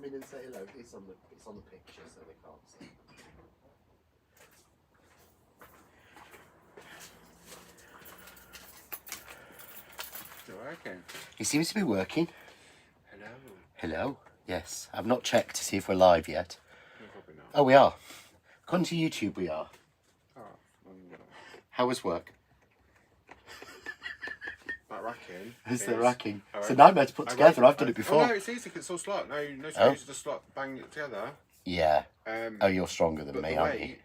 in and say hello. It's on the picture, so they can't see. Working. It seems to be working. Hello. Hello. Yes, I've not checked to see if we're live yet. No, probably not. Oh, we are. According to YouTube, we are. Oh, How was work? that racking. Is the racking? It's a nightmare to put together. I've done it before. Oh, no, it's easy because it's all slot. No screws, just slot, bang it together. Yeah. Oh, you're stronger than me, aren't you?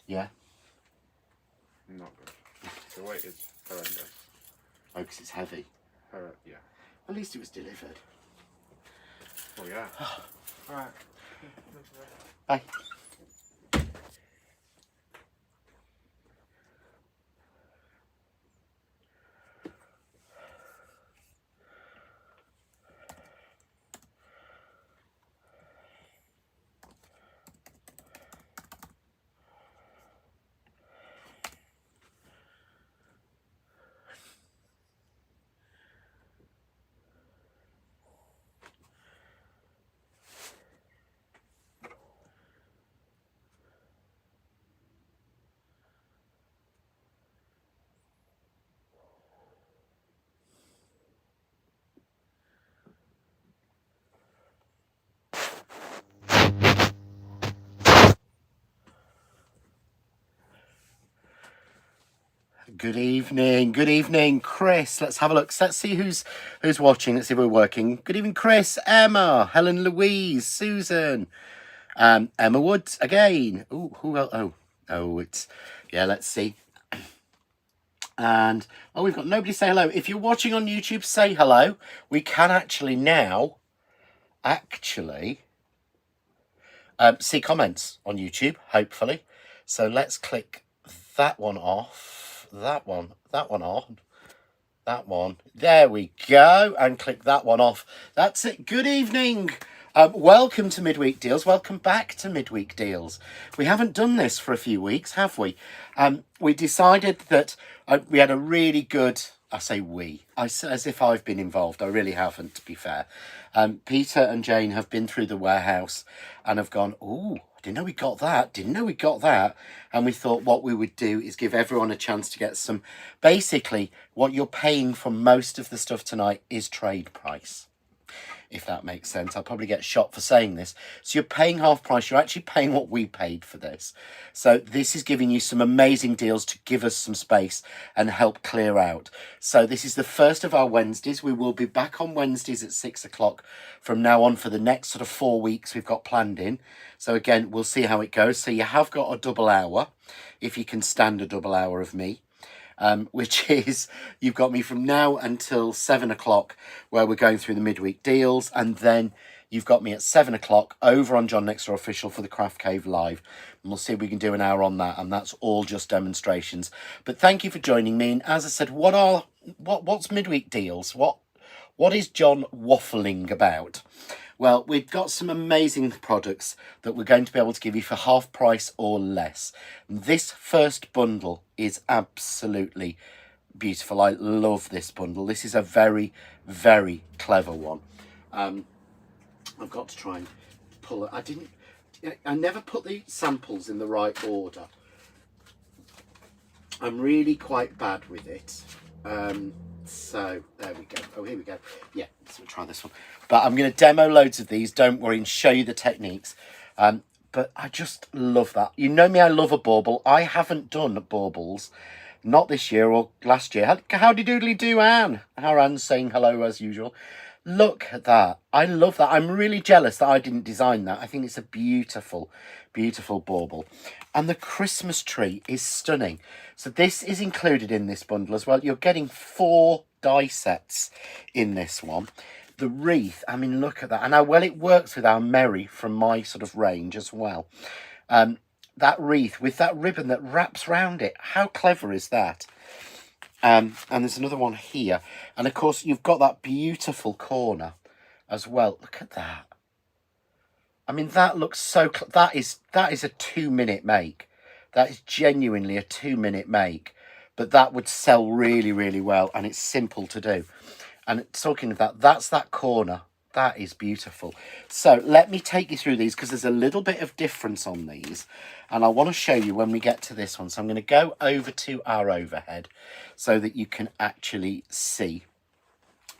Yeah. Not good. The weight is horrendous. Oh, because it's heavy. Yeah. At least it was delivered. Oh, yeah. Alright. Bye. Good evening, Chris. Let's have a look. Let's see who's watching. Let's see if we're working. Good evening, Chris, Emma, Helen, Louise, Susan, Emma Woods again. Oh, who else? Oh, it's yeah. Let's see. And we've got nobody say hello. If you're watching on YouTube, say hello. We can actually now see comments on YouTube, hopefully. So let's click that one off. That one on, that one, there we go, and click that one off. That's it. Good evening, welcome to Midweek Deals, welcome back to Midweek Deals. We haven't done this for a few weeks, have we? We decided that we had a really good, I say we, as if I've been involved, I really haven't, to be fair. Peter and Jane have been through the warehouse and have gone, ooh, didn't know we got that. And we thought what we would do is give everyone a chance to get some, basically what you're paying for most of the stuff tonight is trade price, if that makes sense. I'll probably get shot for saying this. So you're paying half price. You're actually paying what we paid for this. So this is giving you some amazing deals to give us some space and help clear out. So this is the first of our Wednesdays. We will be back on Wednesdays at 6 o'clock from now on for the next sort of 4 weeks we've got planned in. So again, we'll see how it goes. So you have got a double hour, if you can stand a double hour of me. Which is, you've got me from now until 7 o'clock where we're going through the midweek deals, and then you've got me at 7 o'clock over on John Next Door Official for the Craft Cave Live, and we'll see if we can do an hour on that, and that's all just demonstrations. But thank you for joining me, and as I said, what's midweek deals? What is John waffling about? Well, we've got some amazing products that we're going to be able to give you for half price or less. This first bundle is absolutely beautiful. I love this bundle. This is a very, very clever one. I've got to try and pull it. I never put the samples in the right order. I'm really quite bad with it. So there we go. Oh, here we go. Yeah, let's try this one. But I'm going to demo loads of these, don't worry, and show you the techniques. But I just love that. You know me, I love a bauble. I haven't done baubles, not this year or last year. Howdy doodly do, Anne. How Anne's saying hello as usual. Look at that. I love that. I'm really jealous that I didn't design that. I think it's a beautiful, beautiful bauble. And the Christmas tree is stunning. So this is included in this bundle as well. You're getting 4 die sets in this one. The wreath, I mean, look at that. And how well it works with our Merry from my sort of range as well. That wreath with that ribbon that wraps around it. How clever is that? And there's another one here. And of course, you've got that beautiful corner as well. Look at that. I mean, that looks so... That is a 2-minute make. That is genuinely a 2-minute make. But that would sell really, really well. And it's simple to do. And talking of that, that's that corner. That is beautiful. So let me take you through these because there's a little bit of difference on these. And I want to show you when we get to this one. So I'm going to go over to our overhead so that you can actually see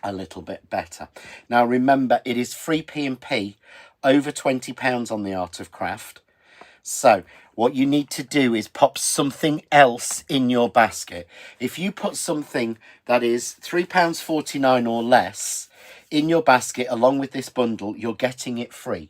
a little bit better. Now remember, it is free P&P, over £20 on the Art of Craft. So what you need to do is pop something else in your basket. If you put something that is £3.49 or less in your basket along with this bundle, you're getting it free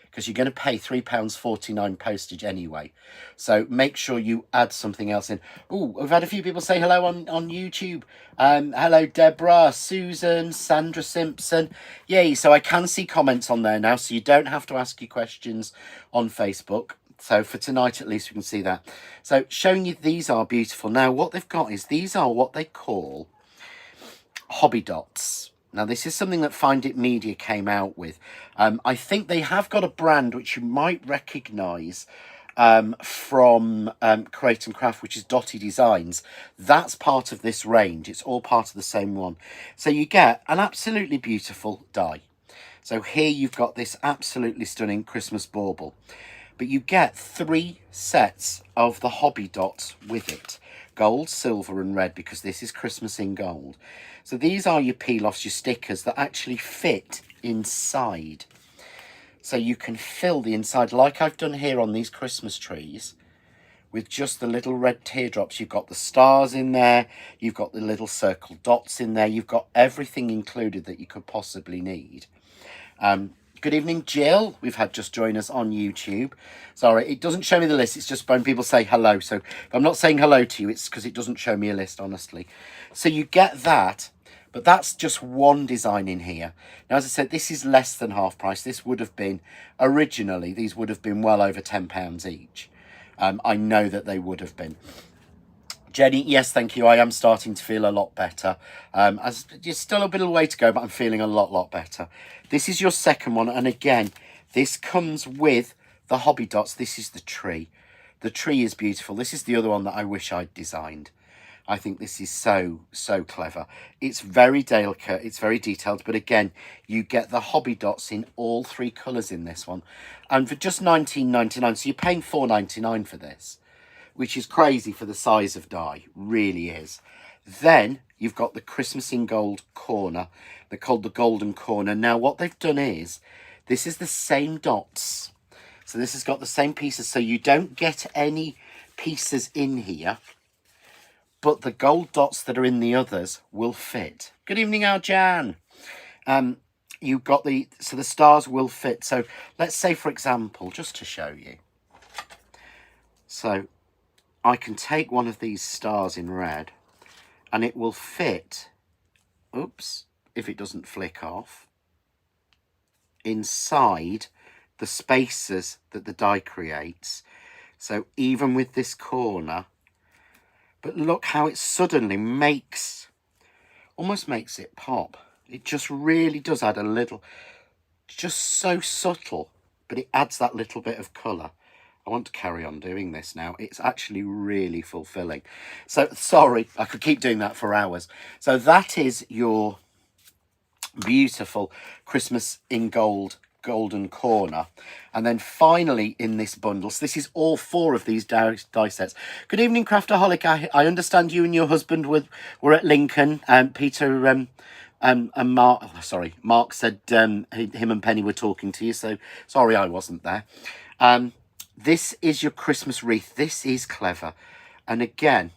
because you're going to pay £3.49 postage anyway. So make sure you add something else in. Oh, we've had a few people say hello on YouTube. Hello, Deborah, Susan, Sandra Simpson. Yay, so I can see comments on there now, so you don't have to ask your questions on Facebook. So for tonight, at least, we can see that. So showing you these are beautiful. Now, what they've got is these are what they call hobby dots. Now, this is something that Find It Media came out with. I think they have got a brand which you might recognise from Create and Craft, which is Dotty Designs. That's part of this range. It's all part of the same one. So you get an absolutely beautiful die. So here you've got this absolutely stunning Christmas bauble. But you get 3 sets of the hobby dots with it. Gold, silver and red, because this is Christmas in gold. So these are your peel-offs, your stickers that actually fit inside. So you can fill the inside, like I've done here on these Christmas trees, with just the little red teardrops. You've got the stars in there. You've got the little circle dots in there. You've got everything included that you could possibly need. Good evening, Jill. We've had just join us on YouTube. Sorry, it doesn't show me the list. It's just when people say hello. So if I'm not saying hello to you, it's because it doesn't show me a list, honestly. So you get that, but that's just one design in here. Now, as I said, this is less than half price. This would have been, originally, these would have been well over £10 each. I know that they would have been. Jenny, yes, thank you. I am starting to feel a lot better. As there's still a bit of way to go, but I'm feeling a lot better. This is your second one. And again, this comes with the hobby dots. This is the tree. The tree is beautiful. This is the other one that I wish I'd designed. I think this is so clever. It's very delicate. It's very detailed. But again, you get the hobby dots in all 3 colours in this one. And for just £19.99, so you're paying £4.99 for this, which is crazy for the size of die, really is. Then you've got the Christmas in Gold corner. They're called the Golden Corner. Now, what they've done is, this is the same dots. So this has got the same pieces. So you don't get any pieces in here, but the gold dots that are in the others will fit. Good evening, Arjan. You've got so the stars will fit. So let's say, for example, just to show you. So I can take one of these stars in red and it will fit, oops, if it doesn't flick off, inside the spaces that the die creates. So even with this corner, but look how it suddenly almost makes it pop. It just really does add a little, just so subtle, but it adds that little bit of colour. I want to carry on doing this now. It's actually really fulfilling. So, sorry, I could keep doing that for hours. So that is your beautiful Christmas in Gold Golden Corner. And then finally in this bundle, so this is all 4 of these die sets. Good evening, Craftaholic. I understand you and your husband were at Lincoln. Peter and Mark, Mark said him and Penny were talking to you. So sorry I wasn't there. This is your Christmas wreath. This is clever. And again,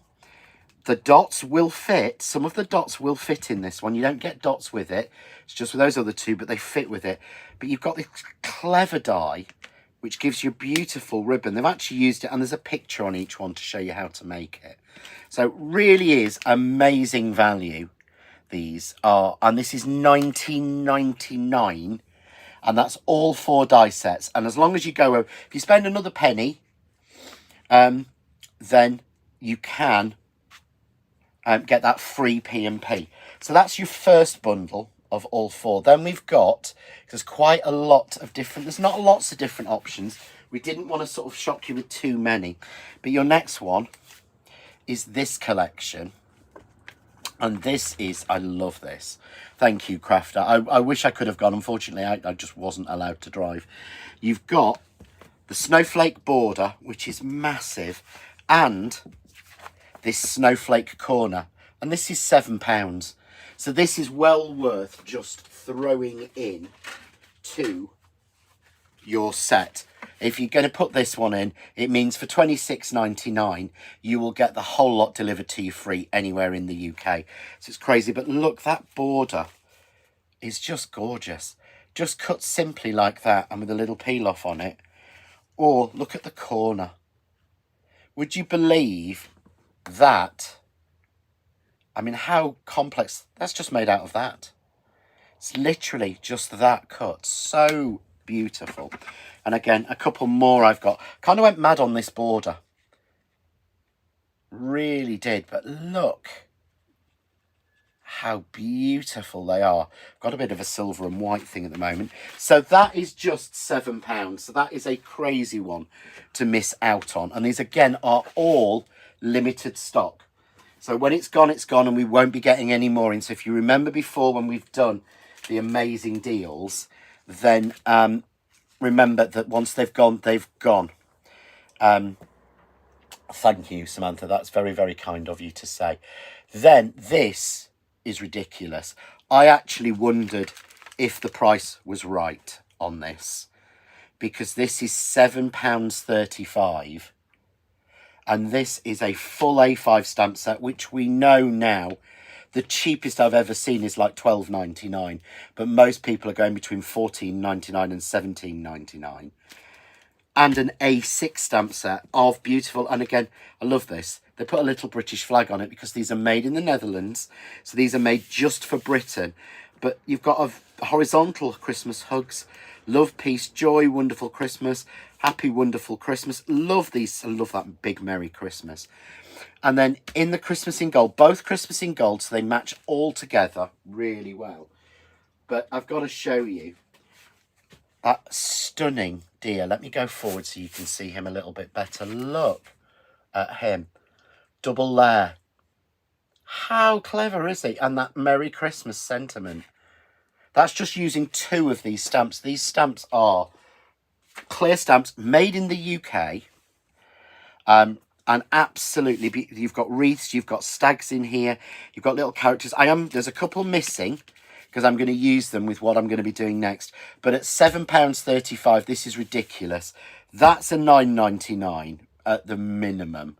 the dots will fit. Some of the dots will fit in this one. You don't get dots with it. It's just with those other 2, but they fit with it. But you've got this clever die, which gives you a beautiful ribbon. They've actually used it, and there's a picture on each one to show you how to make it. So it really is amazing value, these are. And this is £19.99. And that's all 4 die sets. And as long as you go, if you spend another penny, then you can get that free P&P. So that's your first bundle of all 4. Then we've got, there's quite a lot of different, there's not lots of different options. We didn't want to sort of shock you with too many. But your next one is this collection. And this is, I love this. Thank you, Crafter. I wish I could have gone. Unfortunately, I just wasn't allowed to drive. You've got the snowflake border, which is massive, and this snowflake corner. And this is £7. So this is well worth just throwing in to your set. If you're going to put this one in, it means for £26.99 you will get the whole lot delivered to you free anywhere in the UK. So it's crazy, but look, that border is just gorgeous. Just cut simply like that and with a little peel off on it. Or look at the corner. Would you believe that? I mean, how complex. That's just made out of that. It's literally just that cut. So beautiful. And again, a couple more I've got. Kind of went mad on this border. Really did. But look how beautiful they are. Got a bit of a silver and white thing at the moment. So that is just £7. So that is a crazy one to miss out on. And these, again, are all limited stock. So when it's gone, and we won't be getting any more in. So if you remember before when we've done the amazing deals, then remember that once they've gone, they've gone. Thank you, Samantha. That's very, very kind of you to say. Then this is ridiculous. I actually wondered if the price was right on this, because this is £7.35. And this is a full A5 stamp set, which we know now the cheapest I've ever seen is like £12.99, but most people are going between £14.99 and £17.99. And an A6 stamp set of beautiful, and again, I love this. They put a little British flag on it because these are made in the Netherlands. So these are made just for Britain. But you've got a horizontal Christmas hugs. Love, peace, joy, wonderful Christmas. Happy, wonderful Christmas. Love these. I love that big Merry Christmas. And then in the Christmas in gold, both Christmas in gold, so they match all together really well. But I've got to show you that stunning deer. Let me go forward so you can see him a little bit better. Look at him. Double layer. How clever is he? And that Merry Christmas sentiment. That's just using 2 of these stamps. These stamps are clear stamps made in the UK. And absolutely, you've got wreaths, you've got stags in here, you've got little characters. There's a couple missing because I'm going to use them with what I'm going to be doing next. But at £7.35, this is ridiculous. That's a £9.99 at the minimum.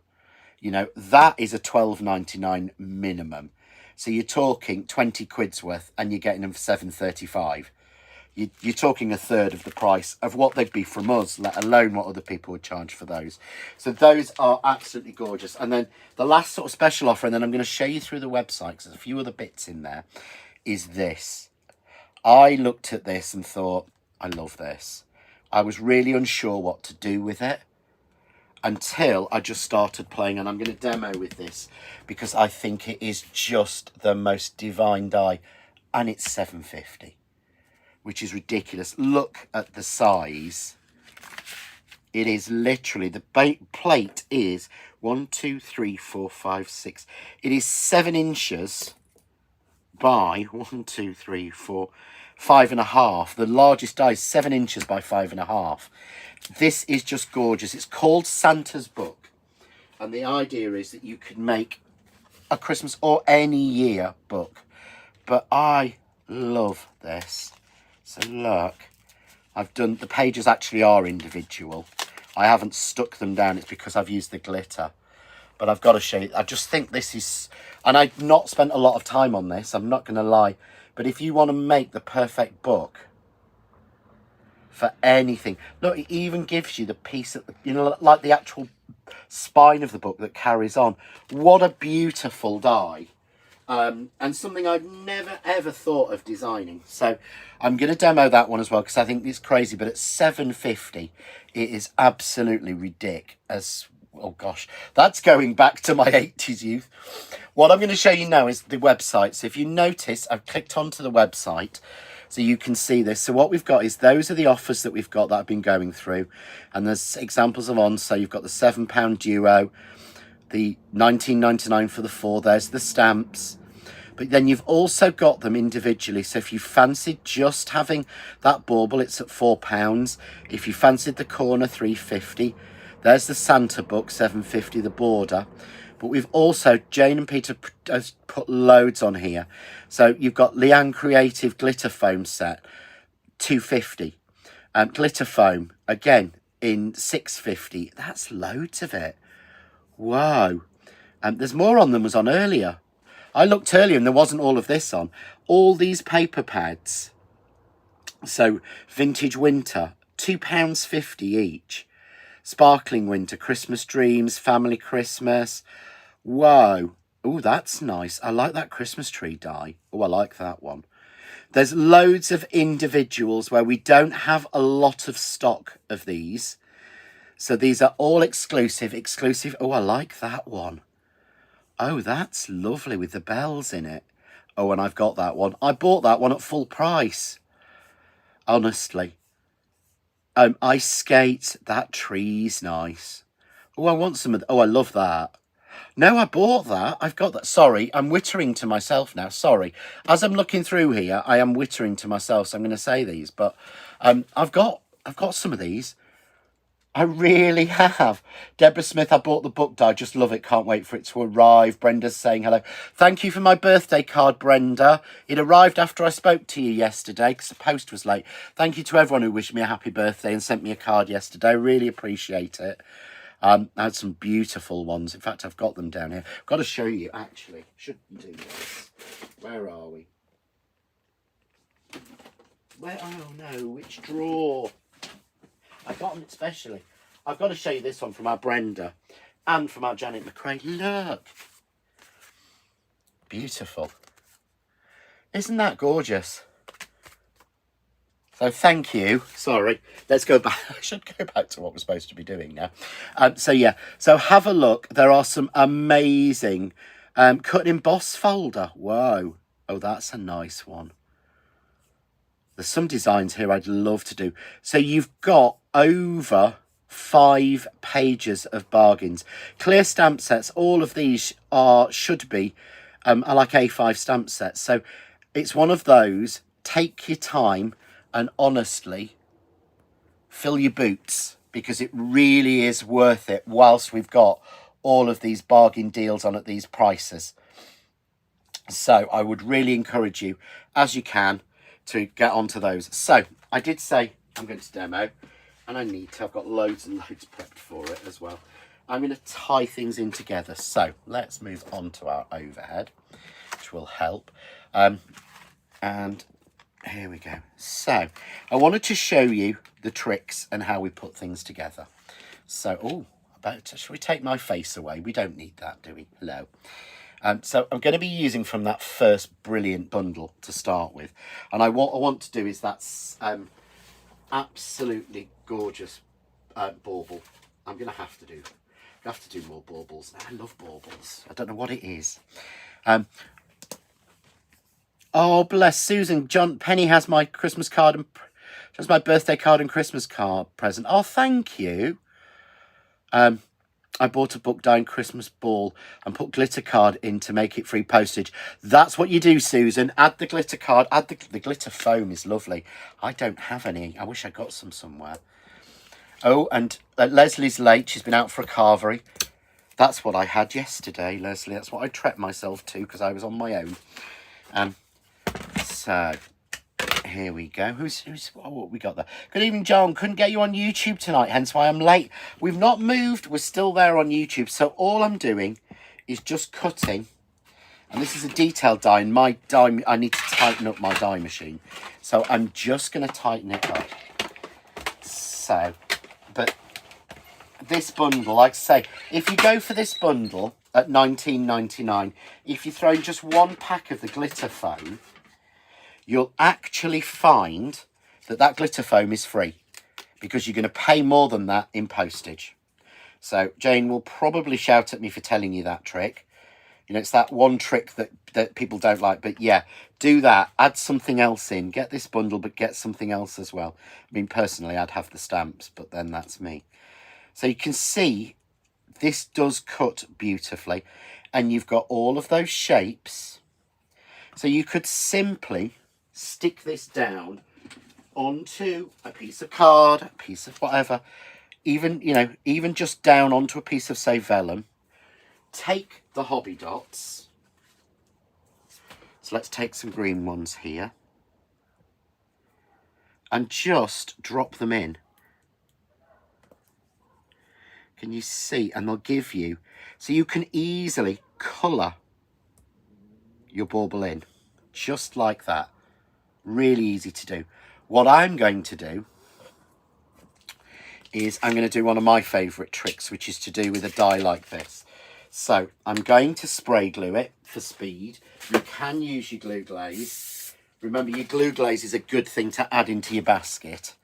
You know, that is a £12.99 minimum. So you're talking 20 quid's worth and you're getting them for £7.35. You're talking a third of the price of what they'd be from us, let alone what other people would charge for those. So those are absolutely gorgeous. And then the last sort of special offer, and then I'm going to show you through the website because there's a few other bits in there, is this. I looked at this and thought, I love this. I was really unsure what to do with it until I just started playing, and I'm going to demo with this because I think it is just the most divine die, and it's £7.50. Which is ridiculous. Look at the size. It is literally, the plate is 1, 2, 3, 4, 5, 6. It is 7 inches by 1, 2, 3, 4, 5.5. The largest die is 7 inches by 5.5. This is just gorgeous. It's called Santa's Book. And the idea is that you could make a Christmas or any year book. But I love this. So look, I've done, the pages actually are individual. I haven't stuck them down. It's because I've used the glitter. But I've got to show you. I just think this is, and I've not spent a lot of time on this. I'm not going to lie. But if you want to make the perfect book for anything, look, it even gives you the piece of, you know, like the actual spine of the book that carries on. What a beautiful die. And something I've never ever thought of designing. So I'm going to demo that one as well because I think it's crazy. But at £7.50, it is absolutely ridiculous. Oh gosh, that's going back to my 80s youth. What I'm going to show you now is the website. So if you notice, I've clicked onto the website so you can see this. So what we've got is those are the offers that we've got that I've been going through, and there's examples of on. So you've got the £7 duo, the £19.99 for the 4. There's the stamps. But then you've also got them individually. So if you fancied just having that bauble, it's at £4. If you fancied the corner, £3.50. There's the Santa book, £7.50, the border. But we've also, Jane and Peter has put loads on here. So you've got Leanne Creative glitter foam set, £2.50. Glitter foam, again, in £6.50. That's loads of it. Whoa. There's more on than was on earlier. I looked earlier and there wasn't all of this on. All these paper pads. So, Vintage Winter, £2.50 each. Sparkling Winter, Christmas Dreams, Family Christmas. Whoa. Oh, that's nice. I like that Christmas tree die. Oh, I like that one. There's loads of individuals where we don't have a lot of stock of these. So these are all exclusive. Oh, I like that one. Oh, that's lovely with the bells in it. Oh, and I've got that one. I bought that one at full price. Honestly. Ice skate. That tree's nice. Oh, I want some of that. Oh, I love that. No, I bought that. I've got that. Sorry, I'm wittering to myself now. Sorry. As I'm looking through here, I am wittering to myself, so I'm going to say these. But I've got some of these. I really have. Deborah Smith, I bought the book. I just love it. Can't wait for it to arrive. Brenda's saying hello. Thank you for my birthday card, Brenda. It arrived after I spoke to you yesterday because the post was late. Thank you to everyone who wished me a happy birthday and sent me a card yesterday. I really appreciate it. I had some beautiful ones. In fact, I've got them down here. I've got to show you, actually. Shouldn't do this. Where are we? Where? Oh, no. Which drawer? I got them especially. I've got to show you this one from our Brenda and from our Janet McRae. Look. Beautiful. Isn't that gorgeous? So thank you. Sorry. Let's go back. I should go back to what we're supposed to be doing now. So have a look. There are some amazing cut in emboss folder. Whoa. Oh, that's a nice one. There's some designs here I'd love to do. So you've got over 5 pages of bargains. Clear stamp sets. All of these should be are like A5 stamp sets. So it's one of those. Take your time and honestly fill your boots because it really is worth it whilst we've got all of these bargain deals on at these prices. So I would really encourage you, as you can, to get onto those. So I did say I'm going to demo, and I need to. I've got loads and loads prepped for it as well. I'm going to tie things in together. So let's move on to our overhead, which will help. And here we go. So I wanted to show you the tricks and how we put things together. So, should we take my face away? We don't need that, do we? Hello. So I'm going to be using from that first brilliant bundle to start with. And what I want to do is that's absolutely gorgeous bauble. I'm going to have to do more baubles. I love baubles. I don't know what it is. Oh, bless Susan. John Penny has my Christmas card and has my birthday card and Christmas card present. Oh, thank you. I bought a book dyeing Christmas ball and put glitter card in to make it free postage. That's what you do, Susan. Add the glitter card. Add the glitter foam is lovely. I don't have any. I wish I got some somewhere. Oh, and Leslie's late. She's been out for a carvery. That's what I had yesterday, Leslie. That's what I treated myself to because I was on my own. So here we go. What we got there? Good evening, John. Couldn't get you on YouTube tonight, hence why I'm late. We've not moved. We're still there on YouTube. So all I'm doing is just cutting. And this is a detailed die. And my die, I need to tighten up my die machine. So I'm just going to tighten it up. So, but this bundle, like I say, if you go for this bundle at $19.99, if you throw in just one pack of the glitter foam, you'll actually find that glitter foam is free because you're going to pay more than that in postage. So Jane will probably shout at me for telling you that trick. You know, it's that one trick that people don't like. But yeah, do that. Add something else in. Get this bundle, but get something else as well. I mean, personally, I'd have the stamps, but then that's me. So you can see this does cut beautifully. And you've got all of those shapes So you could simply stick this down onto a piece of card, a piece of whatever, even, you know, even just down onto a piece of, say, vellum. Take the hobby dots. So let's take some green ones here. And just drop them in. Can you see? And they'll give you, so you can easily colour your bauble in. Just like that. Really easy to do. What I'm going to do is I'm going to do one of my favourite tricks, which is to do with a die like this. So I'm going to spray glue it for speed. You can use your glue glaze. Remember, your glue glaze is a good thing to add into your basket.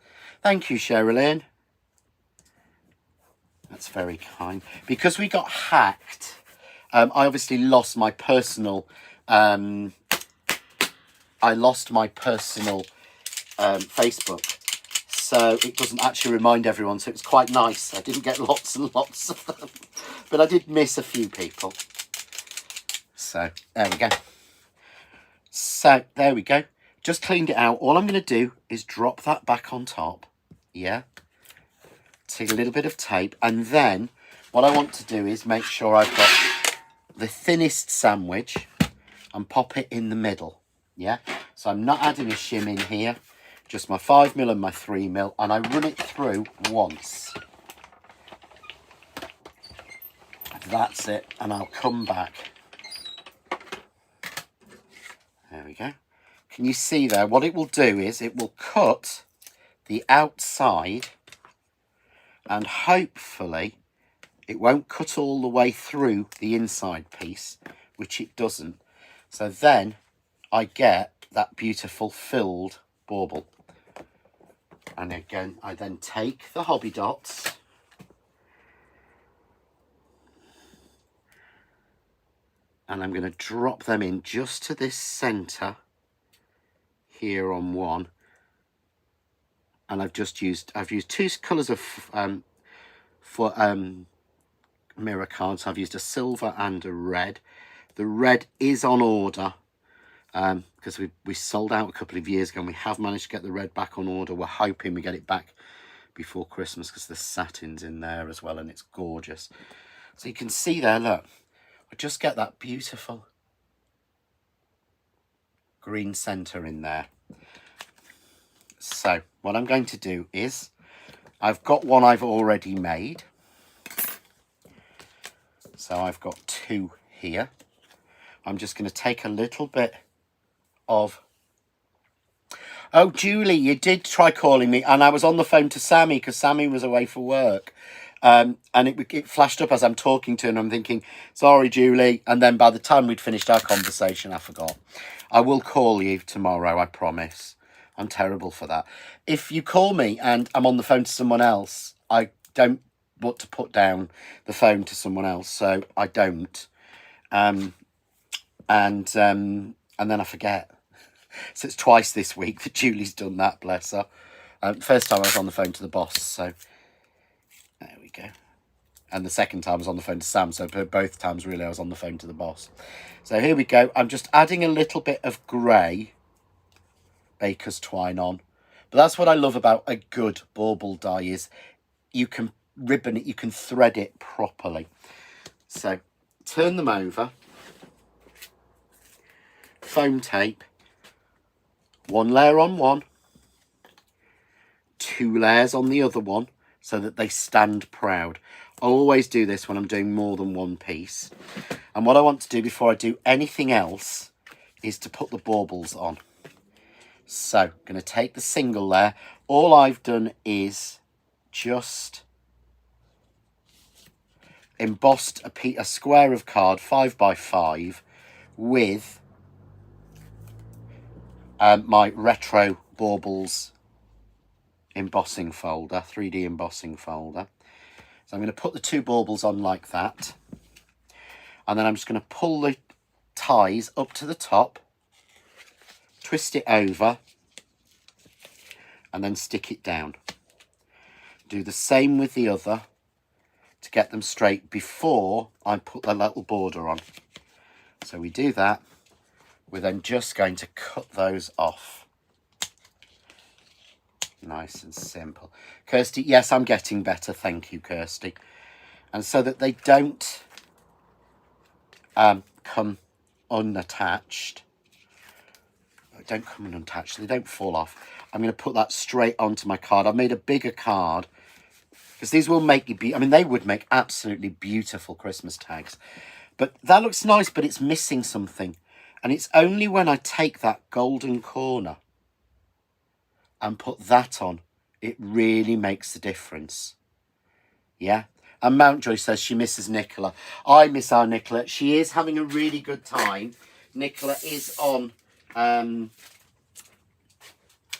Thank you, Sherilyn. That's very kind. Because we got hacked, I obviously lost my personal... Facebook, so it doesn't actually remind everyone, so it's quite nice. I didn't get lots and lots of them, but I did miss a few people. So there we go. So there we go. Just cleaned it out. All I'm going to do is drop that back on top. Yeah. Take a little bit of tape, and then what I want to do is make sure I've got the thinnest sandwich and pop it in the middle. Yeah. So I'm not adding a shim in here. Just my 5mm and my 3mm, and I run it through once. That's it, and I'll come back. There we go. Can you see there? What it will do is it will cut the outside, and hopefully it won't cut all the way through the inside piece, which it doesn't. So then I get that beautiful filled bauble. And again, I then take the hobby dots and I'm going to drop them in just to this centre here on one. And I've used two colours of mirror cards. I've used a silver and a red. The red is on order. Because we sold out a couple of years ago, and we have managed to get the red back on order. We're hoping we get it back before Christmas, because the satin's in there as well, and it's gorgeous. So you can see there, look, I just get that beautiful green centre in there. So what I'm going to do is, I've got one I've already made. So I've got two here. I'm just going to take a little bit of... Oh, Julie, you did try calling me, and I was on the phone to Sammy because Sammy was away for work. And it flashed up as I'm talking to her, and I'm thinking, sorry, Julie. And then by the time we'd finished our conversation, I forgot. I will call you tomorrow, I promise. I'm terrible for that. If you call me and I'm on the phone to someone else, I don't want to put down the phone to someone else, so I don't. And then I forget. So it's twice this week that Julie's done that, bless her. First time I was on the phone to the boss, so there we go. And the second time I was on the phone to Sam, so both times really I was on the phone to the boss. So here we go. I'm just adding a little bit of grey baker's twine on. But that's what I love about a good bauble die, is you can ribbon it, you can thread it properly. So turn them over. Foam tape. One layer on one, two layers on the other one, so that they stand proud. I always do this when I'm doing more than one piece. And what I want to do before I do anything else is to put the baubles on. So I'm going to take the single layer. All I've done is just embossed a square of card 5x5 with my retro baubles embossing folder, 3D embossing folder. So I'm going to put the two baubles on like that, and then I'm just going to pull the ties up to the top, twist it over, and then stick it down. Do the same with the other to get them straight before I put the little border on. So we do that. we're then just going to cut those off. Nice and simple. Kirsty, yes, I'm getting better. Thank you, Kirsty. And so that they don't come unattached. Don't come unattached. They don't fall off. I'm going to put that straight onto my card. I've made a bigger card because these will make you I mean, they would make absolutely beautiful Christmas tags. But that looks nice, but it's missing something. And it's only when I take that golden corner and put that on, it really makes a difference. Yeah. And Mountjoy says she misses Nicola. I miss our Nicola. She is having a really good time. Nicola is on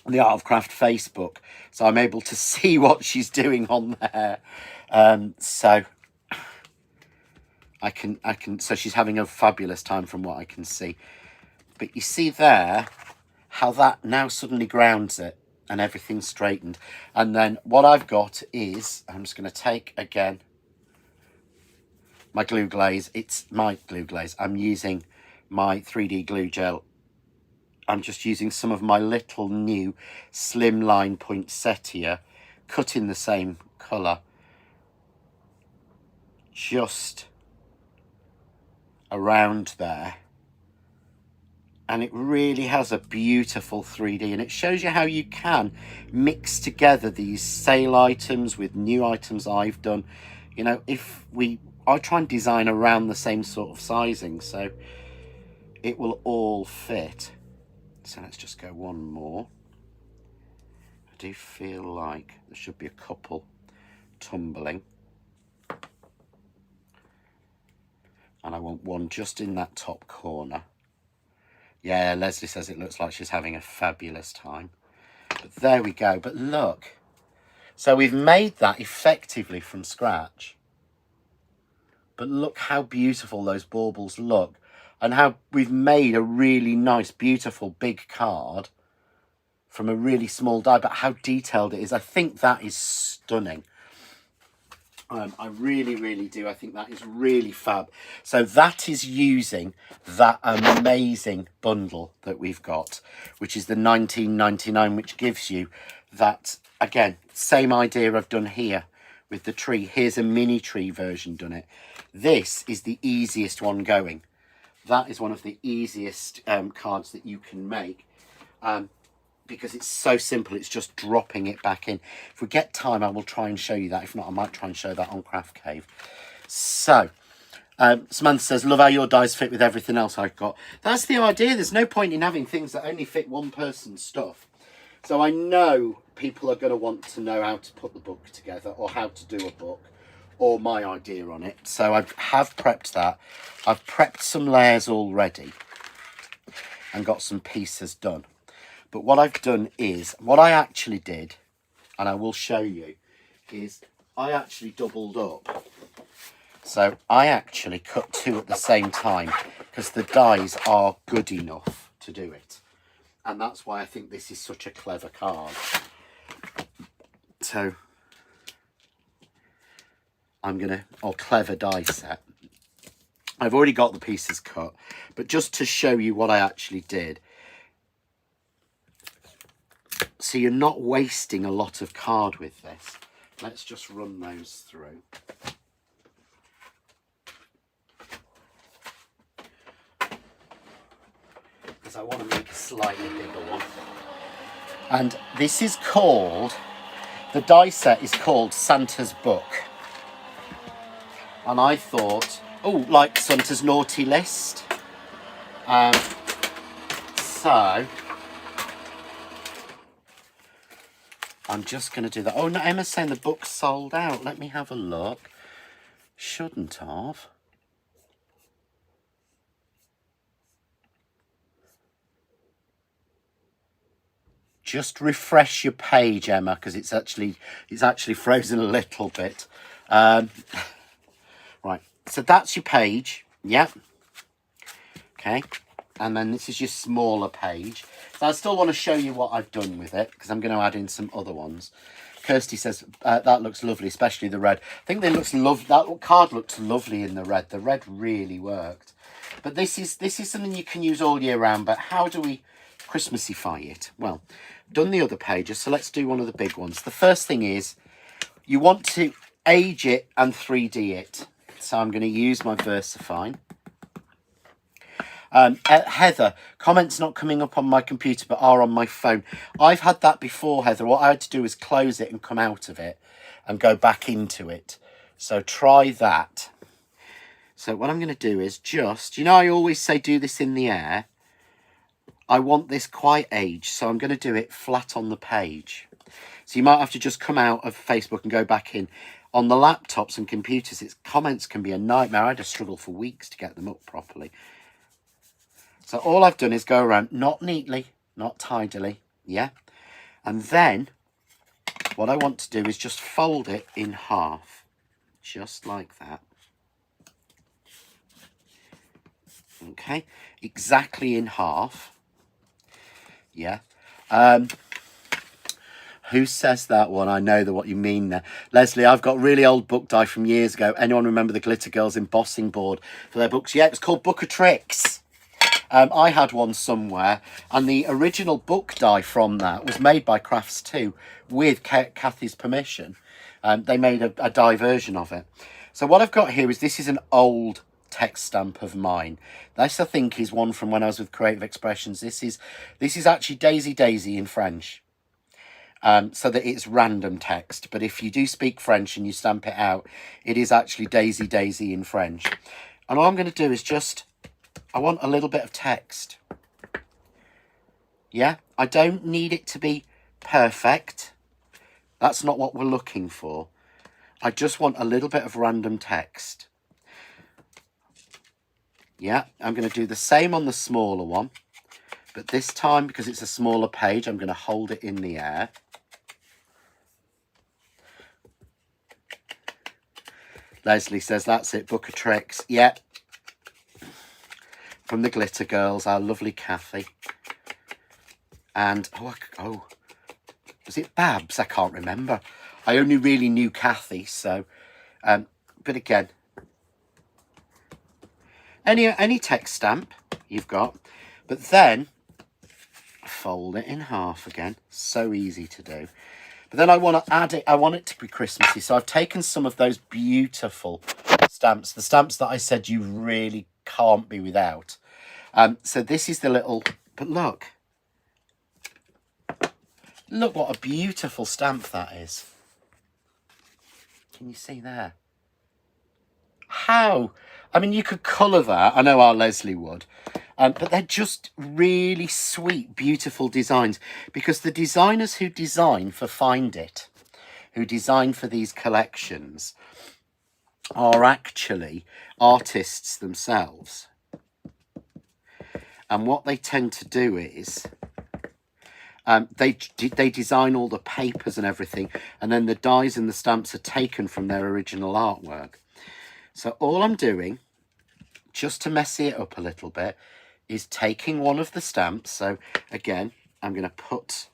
the Art of Craft Facebook, so I'm able to see what she's doing on there. So I can. So she's having a fabulous time from what I can see. But you see there how that now suddenly grounds it and everything's straightened. And then what I've got is, I'm just going to take again my glue glaze. It's my glue glaze. I'm using my 3D glue gel. I'm just using some of my little new slimline poinsettia, cut in the same colour, just around there. And it really has a beautiful 3D, and it shows you how you can mix together these sale items with new items I've done. You know, I try and design around the same sort of sizing, so it will all fit. So let's just go one more. I do feel like there should be a couple tumbling. And I want one just in that top corner. Yeah, Leslie says it looks like she's having a fabulous time. But there we go. But look. So we've made that effectively from scratch. But look how beautiful those baubles look. And how we've made a really nice, beautiful, big card from a really small die. But how detailed it is. I think that is stunning. I really, really do. I think that is really fab. So that is using that amazing bundle that we've got, which is the $19.99, which gives you that, again, same idea I've done here with the tree. Here's a mini tree version done it. This is the easiest one going. That is one of the easiest cards that you can make. Because it's so simple, it's just dropping it back in. If we get time, I will try and show you that. If not, I might try and show that on Craft Cave. So, Samantha says, love how your dies fit with everything else I've got. That's the idea. There's no point in having things that only fit one person's stuff. So I know people are going to want to know how to put the book together or how to do a book or my idea on it. So I have prepped that. I've prepped some layers already and got some pieces done. But what I've done is, what I actually did, and I will show you, is I actually doubled up. So I actually cut two at the same time because the dies are good enough to do it. And that's why I think this is such a clever card. So I'm going to, or clever die set. I've already got the pieces cut, but just to show you what I actually did. So you're not wasting a lot of card with this. Let's just run those through. Because I want to make a slightly bigger one. And this is called, the die set is called Santa's Book. And I thought, oh, like Santa's Naughty List. So I'm just going to do that. Oh, no, Emma's saying the book's sold out. Let me have a look. Shouldn't have. Just refresh your page, Emma, because it's actually frozen a little bit. Right, so that's your page. Yep. Okay. And then this is your smaller page. So I still want to show you what I've done with it, because I'm going to add in some other ones. Kirsty says, that looks lovely, especially the red. I think they looks that card looks lovely in the red. The red really worked. But this is something you can use all year round. But how do we Christmasify it? Well, done the other pages, so let's do one of the big ones. The first thing is you want to age it and 3D it. So I'm going to use my VersaFine. Heather, comments not coming up on my computer but are on my phone. I've had that before, Heather. What I had to do is close it and come out of it and go back into it. So try that. So what I'm going to do is just, you know, I always say do this in the air. I want this quite aged, so I'm going to do it flat on the page. So you might have to just come out of Facebook and go back in. On the laptops and computers, its comments can be a nightmare. I had to struggle for weeks to get them up properly. So all I've done is go around, not neatly, not tidily, yeah? And then what I want to do is just fold it in half, just like that. Okay, exactly in half, yeah. Who says that one? I know what you mean there. Leslie, I've got really old book die from years ago. Anyone remember the Glitter Girls embossing board for their books? Yeah, it was called Book of Tricks. I had one somewhere, and the original book die from that was made by Crafts 2 with Kathy's permission. They made a die version of it. So what I've got here is, this is an old text stamp of mine. This, I think, is one from when I was with Creative Expressions. This is actually Daisy Daisy in French. So that it's random text. But if you do speak French and you stamp it out, it is actually Daisy Daisy in French. And all I'm going to do is just, I want a little bit of text. Yeah, I don't need it to be perfect. That's not what we're looking for. I just want a little bit of random text. Yeah, I'm going to do the same on the smaller one. But this time, because it's a smaller page, I'm going to hold it in the air. Leslie says, that's it, Book of Tricks. Yeah. From the Glitter Girls, our lovely Kathy. And, oh, was it Babs? I can't remember. I only really knew Kathy, so, but again, any text stamp you've got, but then fold it in half again. So easy to do. But then I want to add it, I want it to be Christmassy. So I've taken some of those beautiful stamps, the stamps that I said you really can't be without. So this is the little, but look what a beautiful stamp that is. Can you see there? How? I mean, you could colour that. I know our Leslie would. But they're just really sweet, beautiful designs. Because the designers who design for Find It, who design for these collections, are actually artists themselves. And what they tend to do is, they design all the papers and everything, and then the dies and the stamps are taken from their original artwork. So all I'm doing, just to messy it up a little bit, is taking one of the stamps. So again, I'm going to put,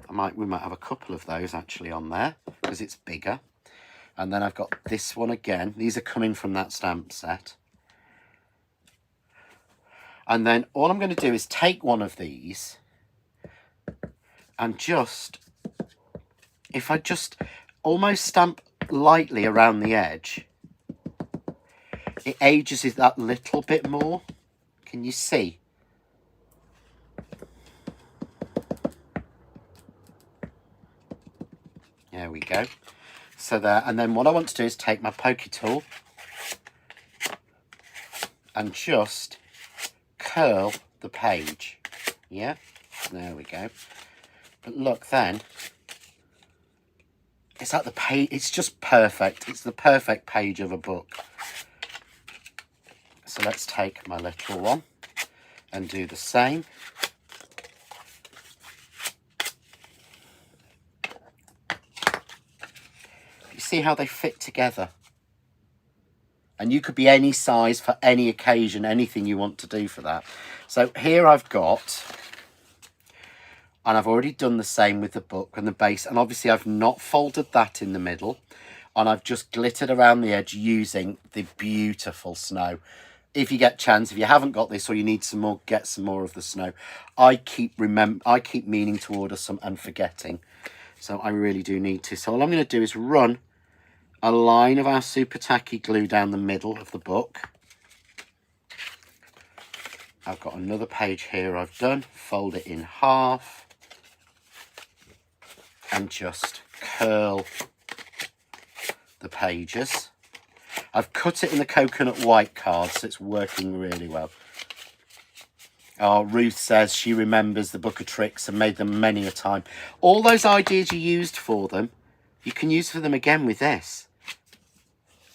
we might have a couple of those actually on there because it's bigger. And then I've got this one again. These are coming from that stamp set. And then all I'm going to do is take one of these and just, if I just almost stamp lightly around the edge, it ages it that little bit more. Can you see? There we go. So there, and then what I want to do is take my pokey tool and just curl the page. Yeah, there we go. But look then, it's like the page, it's just perfect. It's the perfect page of a book. So let's take my little one and do the same. You see how they fit together? And you could be any size for any occasion, anything you want to do for that. So here I've got And I've already done the same with the book and the base. And obviously I've not folded that in the middle. And I've just glittered around the edge using the beautiful snow. If you get a chance, if you haven't got this or you need some more, get some more of the snow. I keep meaning to order some and forgetting. So I really do need to. So all I'm going to do is run a line of our Super Tacky glue down the middle of the book. I've got another page here I've done. Fold it in half. And just curl the pages. I've cut it in the coconut white card, so it's working really well. Oh, Ruth says she remembers the book of tricks and made them many a time. All those ideas you used for them, you can use for them again with this.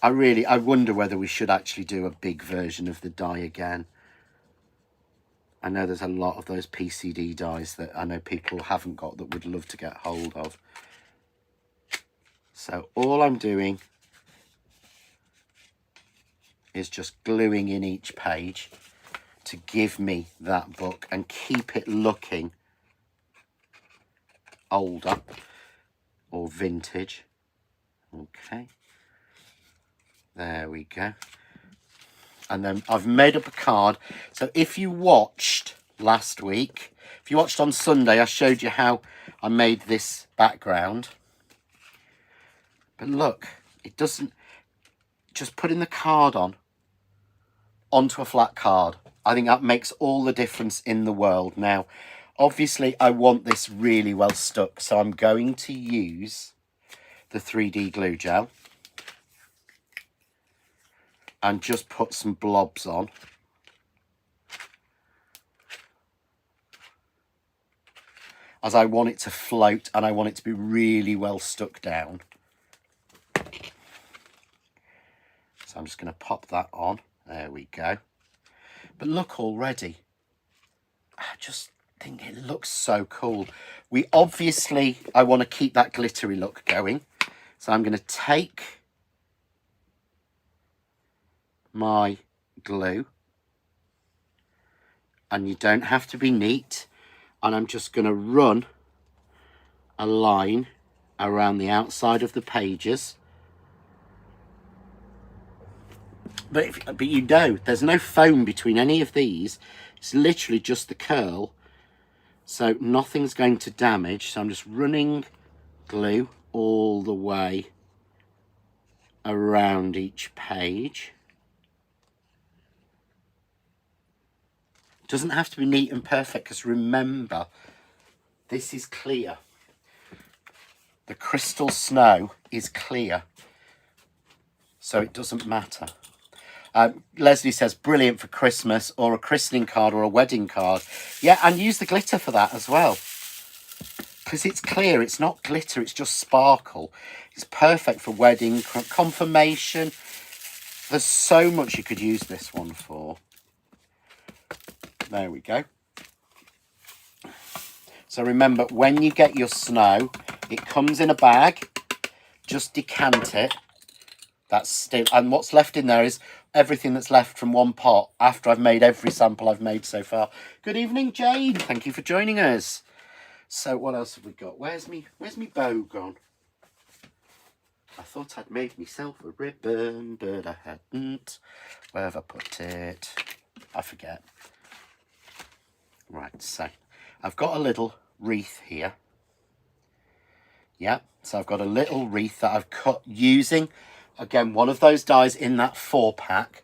I wonder whether we should actually do a big version of the die again. I know there's a lot of those PCD dies that I know people haven't got that would love to get hold of. So all I'm doing is just gluing in each page to give me that book and keep it looking older or vintage. Okay. There we go. And then I've made up a card. So if you watched last week, if you watched on Sunday, I showed you how I made this background. But look, it doesn't, just putting the card onto a flat card. I think that makes all the difference in the world. Now, obviously I want this really well stuck. So I'm going to use the 3D glue gel. And just put some blobs on. As I want it to float and I want it to be really well stuck down. So I'm just going to pop that on. There we go. But look already. I just think it looks so cool. I want to keep that glittery look going. So I'm going to take my glue, and you don't have to be neat, and I'm just going to run a line around the outside of the pages, but you know there's no foam between any of these. It's literally just the curl, so nothing's going to damage. So I'm just running glue all the way around each page. Doesn't have to be neat and perfect, because remember, this is clear. The crystal snow is clear, so it doesn't matter. Leslie says, brilliant for Christmas or a christening card or a wedding card. Yeah, and use the glitter for that as well. Because it's clear, it's not glitter, it's just sparkle. It's perfect for wedding, confirmation. There's so much you could use this one for. There we go. So remember, when you get your snow, it comes in a bag. Just decant it. That's still, and what's left in there is everything that's left from one pot after I've made every sample I've made so far. Good evening, Jane. Thank you for joining us. So what else have we got? Where's me bow gone? I thought I'd made myself a ribbon, but I hadn't. Where have I put it? I forget. Right, so I've got a little wreath here. Yeah, so I've got a little wreath that I've cut using, again, one of those dies in that 4-pack.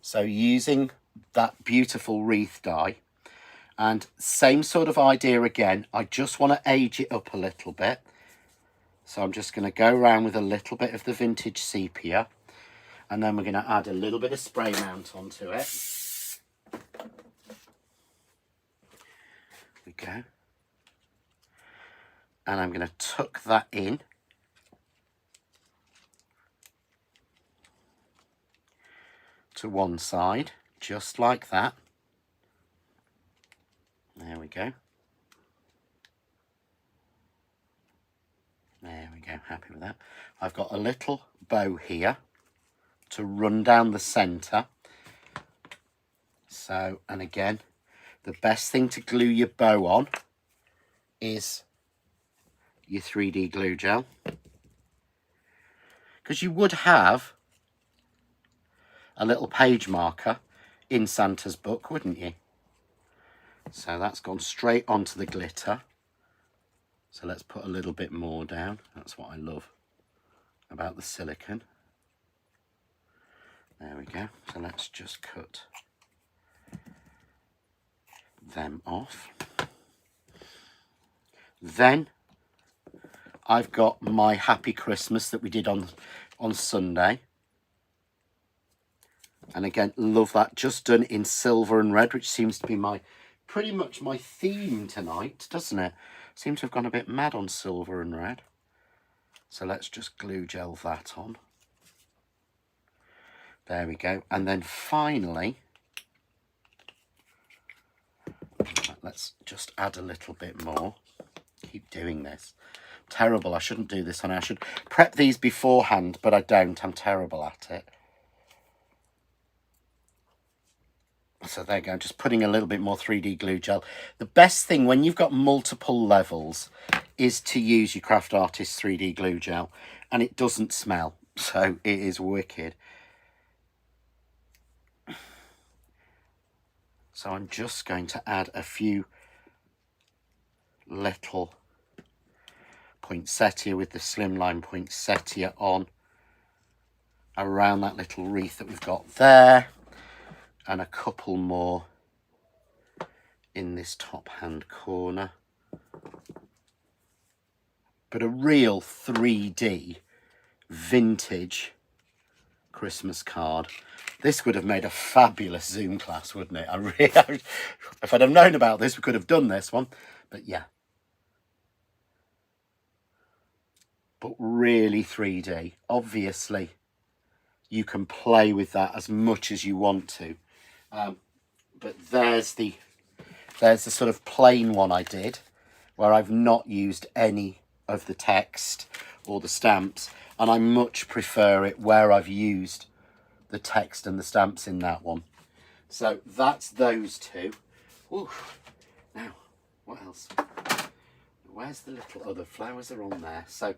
So using that beautiful wreath die. And same sort of idea again. I just want to age it up a little bit. So I'm just going to go around with a little bit of the vintage sepia. And then we're going to add a little bit of spray mount onto it. We go, and I'm going to tuck that in to one side, just like that. There we go. There we go, happy with that. I've got a little bow here to run down the centre. So, and again, the best thing to glue your bow on is your 3D glue gel. Because you would have a little page marker in Santa's book, wouldn't you? So that's gone straight onto the glitter. So let's put a little bit more down. That's what I love about the silicone. There we go. So let's just cut them off. Then I've got my Happy Christmas that we did on Sunday. And again, love that. Just done in silver and red, which seems to be pretty much my theme tonight, doesn't it? Seems to have gone a bit mad on silver and red. So let's just glue gel that on. There we go. And then finally, let's just add a little bit more. Keep doing this. Terrible. I shouldn't do this, honey. I should prep these beforehand, but I don't. I'm terrible at it. So there you go, just putting a little bit more 3D glue gel. The best thing when you've got multiple levels is to use your Craft Artist 3D glue gel, and it doesn't smell, so it is wicked. So I'm just going to add a few little poinsettia with the slimline poinsettia on around that little wreath that we've got there. And a couple more in this top hand corner. But a real 3D vintage Christmas card. This would have made a fabulous Zoom class, wouldn't it? If I'd have known about this, we could have done this one. But yeah. But really 3D. Obviously, you can play with that as much as you want to. But there's the sort of plain one I did, where I've not used any of the text or the stamps, and I much prefer it where I've used the text and the stamps in that one. So that's those two. Ooh. Now, what else? Where's the little other flowers are on there? So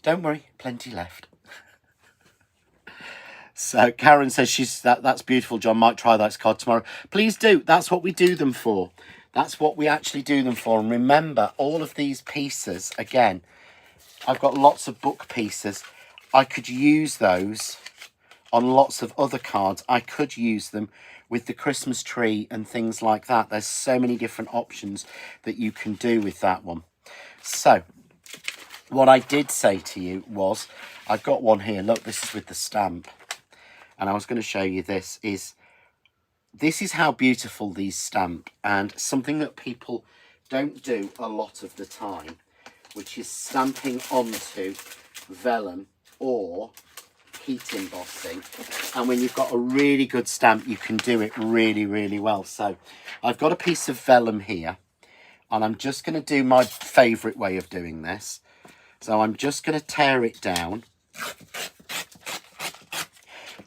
don't worry, plenty left. So Karen says that's beautiful, John. Might try that card tomorrow. Please do. That's what we do them for. That's what we actually do them for. And remember, all of these pieces, again, I've got lots of book pieces. I could use those on lots of other cards. I could use them with the Christmas tree and things like that. There's so many different options that you can do with that one. So what I did say to you was, I've got one here. Look, this is with the stamp. And I was going to show you this is how beautiful these stamp, and something that people don't do a lot of the time, which is stamping onto vellum or heat embossing. And when you've got a really good stamp, you can do it really, really well. So I've got a piece of vellum here, and I'm just going to do my favourite way of doing this. So I'm just going to tear it down.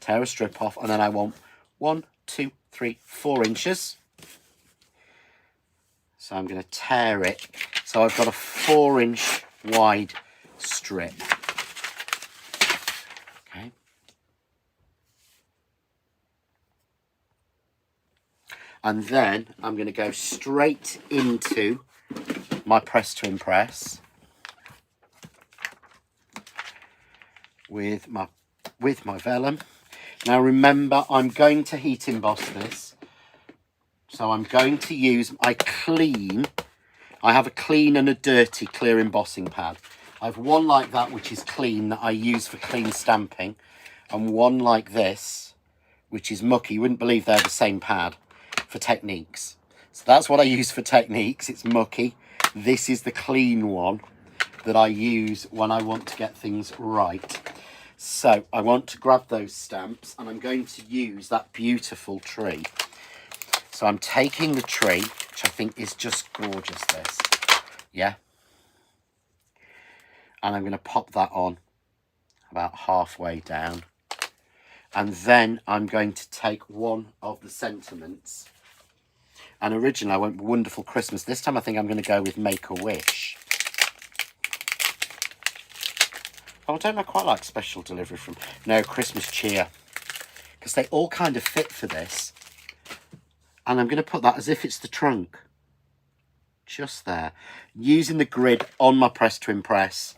Tear a strip off, and then I want 1, 2, 3, 4 inches. So I'm going to tear it. So I've got a 4-inch wide strip. Okay. And then I'm going to go straight into my press to impress with my vellum. Now remember, I'm going to heat emboss this. So I'm going to use I have a clean and a dirty clear embossing pad. I have one like that, which is clean, that I use for clean stamping, and one like this, which is mucky. You wouldn't believe they're the same pad, for techniques. So that's what I use for techniques. It's mucky. This is the clean one that I use when I want to get things right. So I want to grab those stamps, and I'm going to use that beautiful tree. So I'm taking the tree, which I think is just gorgeous, this. Yeah. And I'm going to pop that on about halfway down. And then I'm going to take one of the sentiments, And originally I went Wonderful Christmas. This time I think I'm going to go with Make-A-Wish. Oh, I don't know, I quite like Special Delivery from... No, Christmas Cheer. Because they all kind of fit for this. And I'm going to put that as if it's the trunk. Just there. Using the grid on my Press to Impress.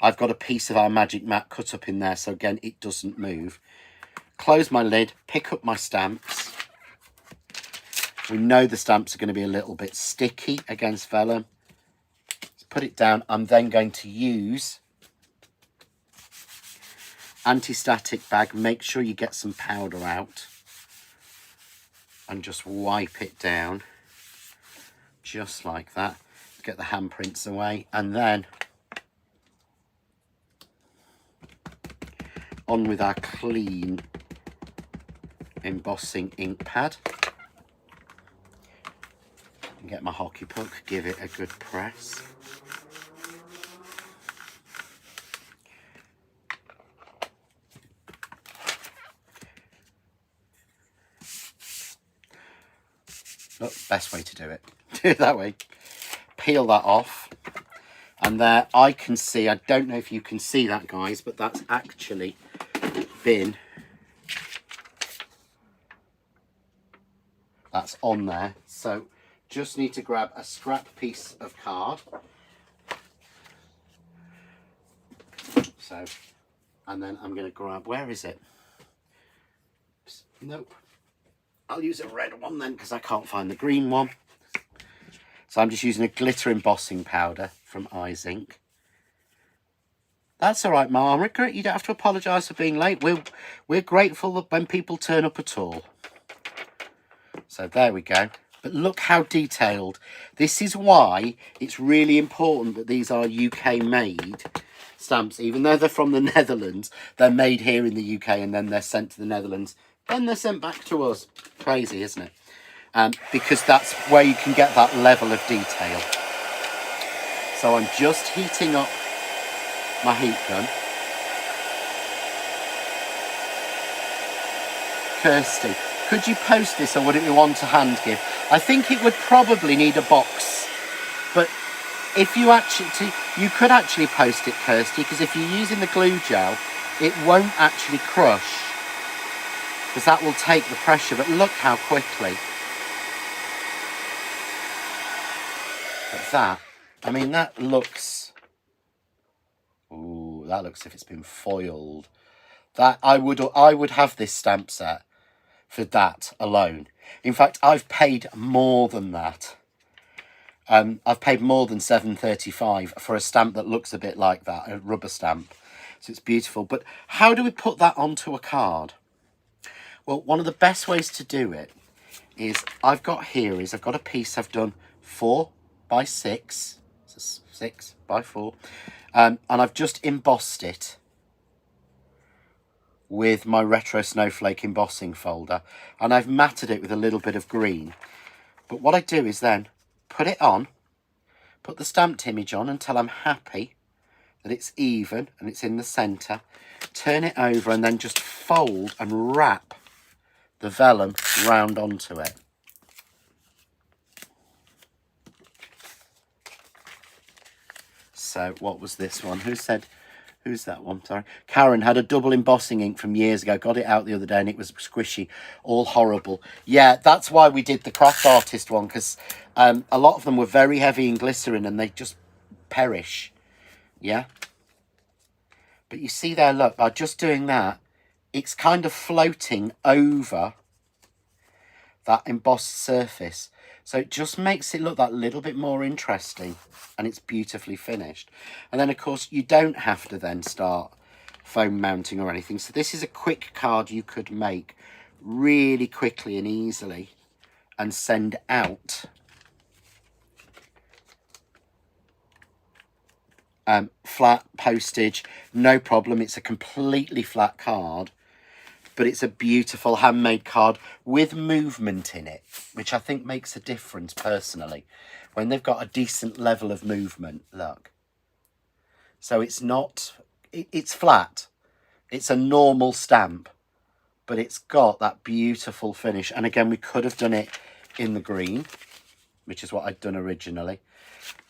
I've got a piece of our magic mat cut up in there, so again, it doesn't move. Close my lid, pick up my stamps. We know the stamps are going to be a little bit sticky against vellum. Let's put it down. I'm then going to use anti-static bag. Make sure you get some powder out and just wipe it down just like that. Get the handprints away, and then on with our clean embossing ink pad. And get my hockey puck, give it a good press. Look, best way to do it. Do it that way. Peel that off. And there I can see, I don't know if you can see that, guys, but that's actually been, that's on there. So just need to grab a scrap piece of card. So, and then I'm going to grab, where is it? Nope. I'll use a red one then because I can't find the green one. So I'm just using a glitter embossing powder from Eyes Ink. That's all right, Margaret. You don't have to apologise for being late. We're grateful that when people turn up at all. So there we go. But look how detailed. This is why it's really important that these are UK made stamps. Even though they're from the Netherlands, they're made here in the UK and then they're sent to the Netherlands. Then they're sent back to us. Crazy, isn't it? Because that's where you can get that level of detail. So I'm just heating up my heat gun. Kirsty, could you post this or would it be one to hand give? I think it would probably need a box. But if you actually, you could actually post it, Kirsty, because if you're using the glue gel, it won't actually crush. Because that will take the pressure, but look how quickly. But that, I mean, that looks, ooh, that looks as if it's been foiled. That I would have this stamp set for that alone. In fact, I've paid more than that. I've paid more than £7.35 for a stamp that looks a bit like that, a rubber stamp. So it's beautiful. But how do we put that onto a card? Well, one of the best ways to do it is I've got a piece I've done 4 by 6, so 6 by 4, and I've just embossed it with my Retro Snowflake embossing folder, and I've matted it with a little bit of green. But what I do is then put it on, put the stamped image on until I'm happy that it's even and it's in the centre, turn it over and then just fold and wrap the vellum round onto it. So what was this one? Who's that one? Sorry. Karen had a double embossing ink from years ago. Got it out the other day and it was squishy. All horrible. Yeah, that's why we did the craft artist one, because a lot of them were very heavy in glycerin and they just perish. Yeah. But you see there, look, by just doing that, it's kind of floating over that embossed surface. So it just makes it look that little bit more interesting, and it's beautifully finished. And then, of course, you don't have to then start foam mounting or anything. So this is a quick card you could make really quickly and easily and send out. Flat postage, no problem. It's a completely flat card, but it's a beautiful handmade card with movement in it, which I think makes a difference personally. When they've got a decent level of movement, look. So it's not, it's flat. It's a normal stamp, but it's got that beautiful finish. And again, we could have done it in the green, which is what I'd done originally.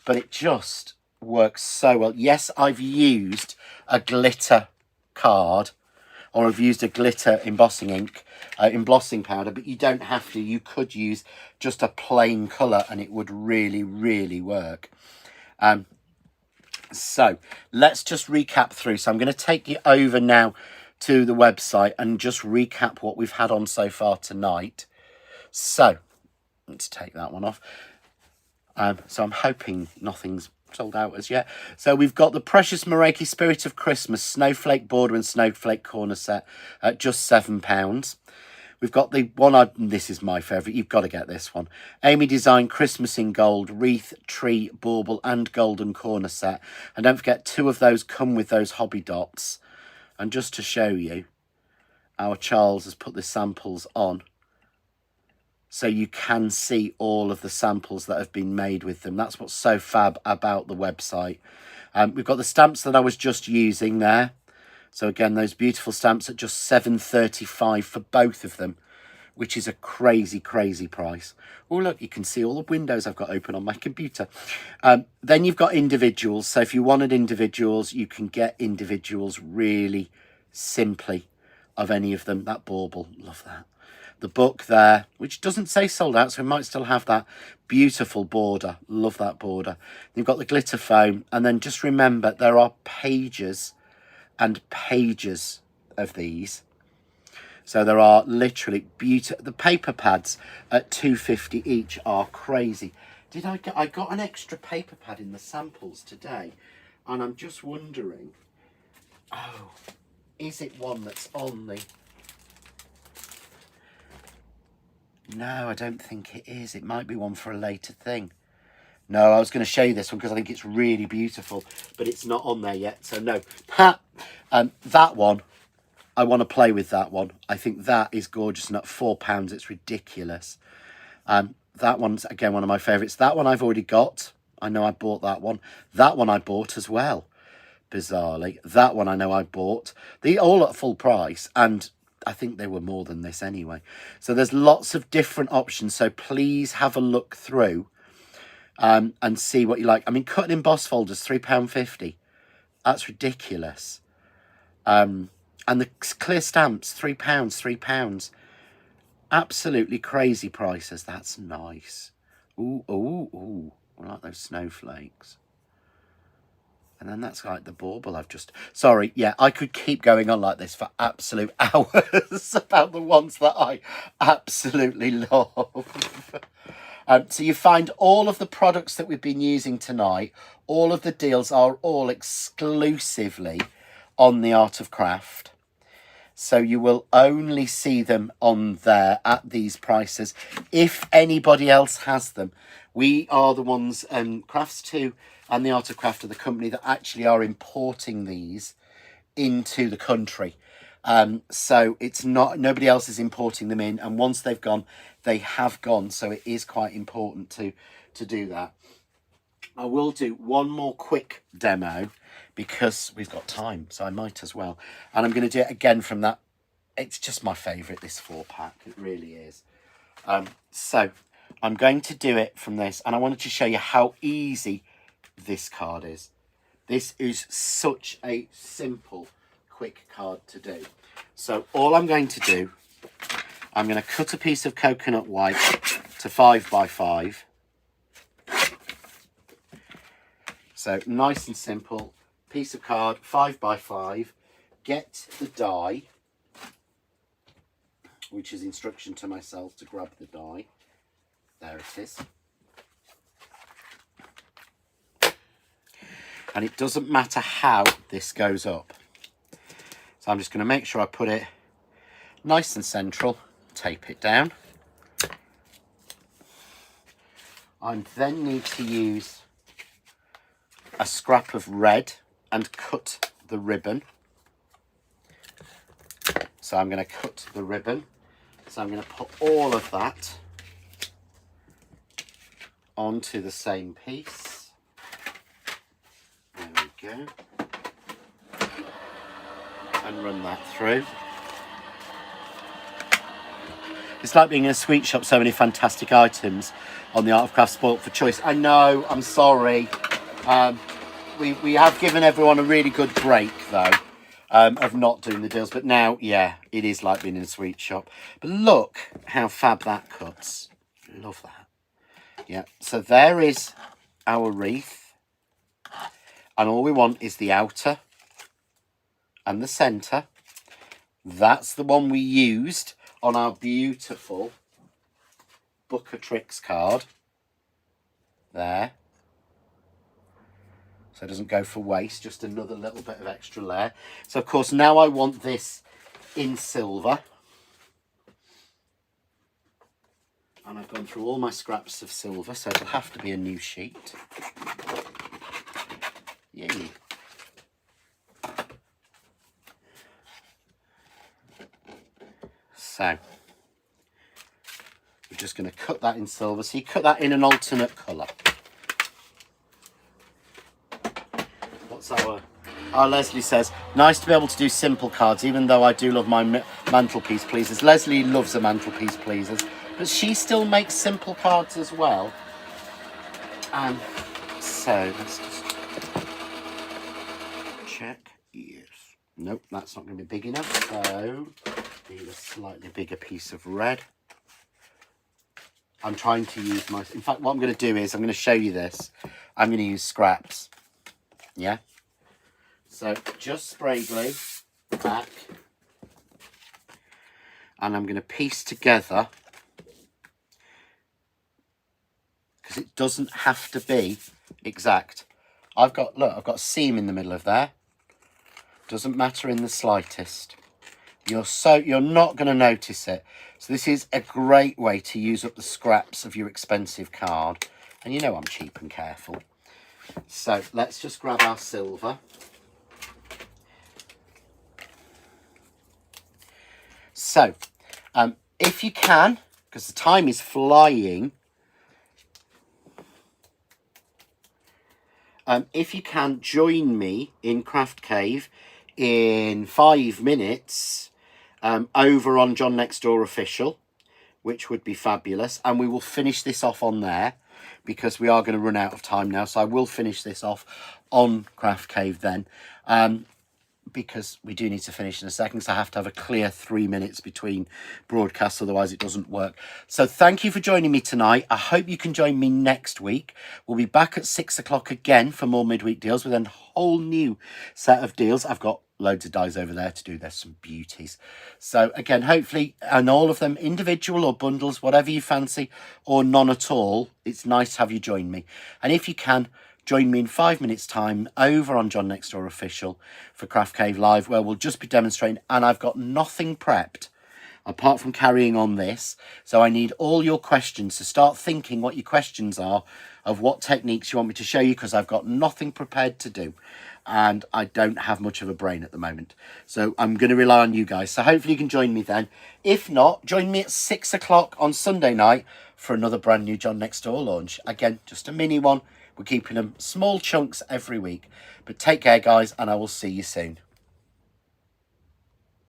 But it just works so well. Yes, I've used a glitter card, or I've used a glitter embossing ink, embossing powder, but you don't have to. You could use just a plain colour and it would really, really work. So let's just recap through. So I'm going to take you over now to the website and just recap what we've had on so far tonight. So let's take that one off. So I'm hoping nothing's sold out as yet. So we've got the Precious Moreiki Spirit of Christmas Snowflake Border and Snowflake Corner set at just £7. We've got the one, this is my favourite, you've got to get this one. Amy Design Christmas in Gold, Wreath, Tree, Bauble and Golden Corner set. And don't forget, 2 of those come with those hobby dots. And just to show you, our Charles has put the samples on, so you can see all of the samples that have been made with them. That's what's so fab about the website. We've got the stamps that I was just using there. So again, those beautiful stamps at just £7.35 for both of them, which is a crazy, crazy price. Oh, look, you can see all the windows I've got open on my computer. Then you've got individuals. So if you wanted individuals, you can get individuals really simply of any of them. That bauble, love that. The book there, which doesn't say sold out, so we might still have that beautiful border. Love that border. You've got the glitter foam. And then just remember, there are pages and pages of these. So there are literally beautiful. The paper pads at £2.50 each are crazy. I got an extra paper pad in the samples today, and I'm just wondering, oh, is it one that's on the... No, I don't think it is. It might be one for a later thing. No, I was going to show you this one because I think it's really beautiful, but it's not on there yet, so no. That one, I want to play with that one. I think that is gorgeous, and at £4, it's ridiculous. That one's, again, one of my favourites. That one I've already got. I know I bought that one. That one I bought as well, bizarrely. That one I know I bought. They're all at full price, and I think they were more than this anyway. So there's lots of different options, so please have a look through and see what you like. I mean, cut and emboss folders, £3.50. That's ridiculous. And the clear stamps, £3. Absolutely crazy prices. That's nice. Ooh, ooh, ooh. I like those snowflakes. And then that's like the bauble I've just... Sorry, yeah, I could keep going on like this for absolute hours about the ones that I absolutely love. So you find all of the products that we've been using tonight, all of the deals are all exclusively on the Art of Craft. So you will only see them on there at these prices. If anybody else has them, we are the ones, Crafts2 and the Art of Craft are the company that actually are importing these into the country. So it's not, nobody else is importing them in. And once they've gone, they have gone. So it is quite important to do that. I will do one more quick demo because we've got time, so I might as well. And I'm going to do it again from that. It's just my favourite, this 4-pack. It really is. So I'm going to do it from this, and I wanted to show you how easy this card is. This is such a simple, quick card to do. So all I'm going to do, I'm going to cut a piece of coconut white to 5x5. So nice and simple, piece of card, 5x5. Get the die, which is instruction to myself to grab the die. There it is. And it doesn't matter how this goes up. So I'm just going to make sure I put it nice and central, tape it down. I then need to use a scrap of red and cut the ribbon. So I'm going to cut the ribbon. So I'm going to put all of that onto the same piece. There we go. And run that through. It's like being in a sweet shop, so many fantastic items on the Art of Craft spoilt for choice. I know, I'm sorry. We have given everyone a really good break, though, of not doing the deals. But now, yeah, it is like being in a sweet shop. But look how fab that cuts. Love that. Yeah, so there is our wreath. And all we want is the outer and the centre. That's the one we used on our beautiful Booker Tricks card. There. So it doesn't go for waste, just another little bit of extra layer. So of course now I want this in silver. And I've gone through all my scraps of silver, so it'll have to be a new sheet. Yay. So we're just going to cut that in silver. So you cut that in an alternate colour. What's our Leslie says, nice to be able to do simple cards, even though I do love my mantelpiece pleasers. Leslie loves the mantelpiece pleasers, but she still makes simple cards as well. So let's just check. Yes. Nope, that's not going to be big enough. So need a slightly bigger piece of red. I'm trying to use my... In fact, what I'm going to do is I'm going to show you this. I'm going to use scraps. Yeah. So just spray glue back. And I'm going to piece together, because it doesn't have to be exact. I've got a seam in the middle of there. Doesn't matter in the slightest. You're not going to notice it. So this is a great way to use up the scraps of your expensive card. And you know I'm cheap and careful. So let's just grab our silver. So if you can, because the time is flying, if you can, join me in Craft Cave in 5 minutes over on John Next Door Official, which would be fabulous. And we will finish this off on there, because we are going to run out of time now. So I will finish this off on Craft Cave then, because we do need to finish in a second. So I have to have a clear 3 minutes between broadcasts, otherwise it doesn't work. So thank you for joining me tonight. I hope you can join me next week. We'll be back at 6 o'clock again for more midweek deals with a whole new set of deals. I've got loads of dies over there to do. There's some beauties. So again, hopefully, and all of them individual or bundles, whatever you fancy, or none at all, it's nice to have you join me. And if you can, join me in 5 minutes time over on John Next Door Official for Craft Cave Live, where we'll just be demonstrating, and I've got nothing prepped apart from carrying on this. So I need all your questions. So start thinking what your questions are, of what techniques you want me to show you, because I've got nothing prepared to do. And I don't have much of a brain at the moment. So I'm going to rely on you guys. So hopefully you can join me then. If not, join me at 6 o'clock on Sunday night for another brand new John Next Door launch. Again, just a mini one. We're keeping them small chunks every week. But take care, guys, and I will see you soon.